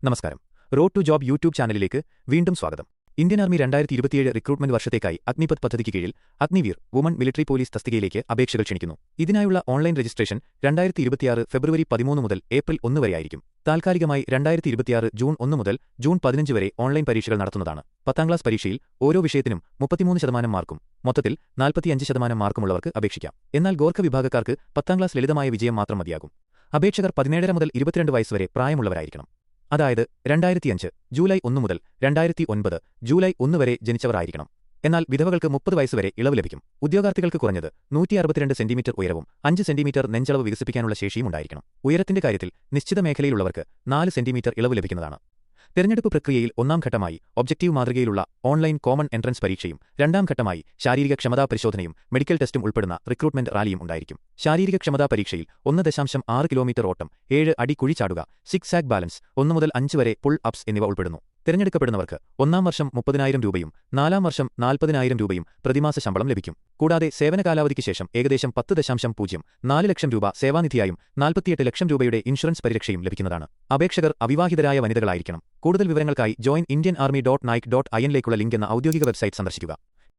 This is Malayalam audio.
നമസ്കാരം. റോഡ് ടു ജോബ് യൂട്യൂബ് ചാനലിലേക്ക് വീണ്ടും സ്വാഗതം. ഇന്ത്യൻ ആർമി 2027 റിക്രൂട്ട്മെന്റ് വർഷത്തേക്കായി അഗ്നിപഥ് പദ്ധതിക്ക് കീഴിൽ അഗ്നിവീർ വുമൺ മിലിറ്ററി പോലീസ് തസ്തികയിലേക്ക് അപേക്ഷകൾ ക്ഷണിക്കുന്നു. ഇതിനായുള്ള ഓൺലൈൻ രജിസ്ട്രേഷൻ 2026 ഫെബ്രുവരി 13 മുതൽ ഏപ്രിൽ 1 വരെയായിരിക്കും. താൽക്കാലികമായി 2026 ജൂൺ 1 മുതൽ ജൂൺ 15 വരെ ഓൺലൈൻ പരീക്ഷകൾ നടത്തുന്നതാണ്. 10ാം ക്ലാസ് പരീക്ഷയിൽ ഓരോ വിഷയത്തിനും 33% മാർക്കും മൊത്തത്തിൽ 45% മാർക്കുമുള്ളവർക്ക് അപേക്ഷിക്കാം. എന്നാൽ ഗോർഖ വിഭാഗക്കാർക്ക് 10ാം ക്ലാസ് ലളിതമായ വിജയം മാത്രം മതിയാകും. അപേക്ഷകർ 17 മുതൽ 22 വയസ്സ് വരെ പ്രായമുള്ളവരായിരിക്കണം. അതായത് 2005 ജൂലൈ 1 മുതൽ 2009 ജൂലൈ 1 വരെ ജനിച്ചവരായിരിക്കണം. എന്നാൽ വിധവകൾക്ക് 30 വയസ്സ് വരെ ഇളവ് ലഭിക്കും. ഉദ്യോഗാർത്ഥികൾക്ക് കുറഞ്ഞത് 162 സെന്റിമീറ്റർ ഉയരവും 5 സെന്റിമീറ്റർ നെഞ്ചളവ് വികസിപ്പിക്കാനുള്ള ശേഷിയും ഉണ്ടായിരിക്കണം. ഉയരത്തിന്റെ കാര്യത്തിൽ നിശ്ചിത മേഖലയിലുള്ളവർക്ക് 4 സെന്റിമീറ്റർ ഇളവ് ലഭിക്കുന്നതാണ്. തെരഞ്ഞെടുപ്പ് പ്രക്രിയയിൽ 1ാം ഘട്ടമായി ഒബ്ജക്റ്റീവ് മാതൃകയിലുള്ള ഓൺലൈൻ കോമൺ എൻട്രൻസ് പരീക്ഷയും 2ാം ഘട്ടമായി ശാരീരിക ക്ഷമതാ പരിശോധനയും മെഡിക്കൽ ടെസ്റ്റും ഉൾപ്പെടുന്ന റിക്രൂട്ട്മെന്റ് റാലിയും ഉണ്ടായിരിക്കും. ശാരീരിക ക്ഷമതാ പരീക്ഷയിൽ 1.6 കിലോമീറ്റർ ഓട്ടം, 7 അടി കുഴി ചാടുക, സിക്സ് ആക് ബാലൻസ്, 1 മുതൽ 5 വരെ പുൾ അപ്സ് എന്നിവ ഉൾപ്പെടുന്നു. തിരഞ്ഞെടുക്കപ്പെടുന്നവർക്ക് 1ാം വർഷം 30,000 രൂപയും 4ാം വർഷം 40,000 രൂപയും പ്രതിമാസ ശമ്പളം ലഭിക്കും. കൂടാതെ സേവന കാലാവധിക്ക് ശേഷം ഏകദേശം 10.04 ലക്ഷം രൂപ സേവാനിധിയായും 48 ലക്ഷം രൂപയുടെ ഇൻഷുറൻസ് പരിരക്ഷയും ലഭിക്കുന്നതാണ്. അപേക്ഷകർ അവിവാഹിതരായ വനിതകളായിരിക്കണം. കൂടുതൽ വിവരങ്ങൾക്കായി joinindianarmy.naik.in ലേക്കുള്ള ലിങ്ക് എന്ന ഔദ്യോഗിക വെബ്സൈറ്റ് സന്ദർശിക്കുക.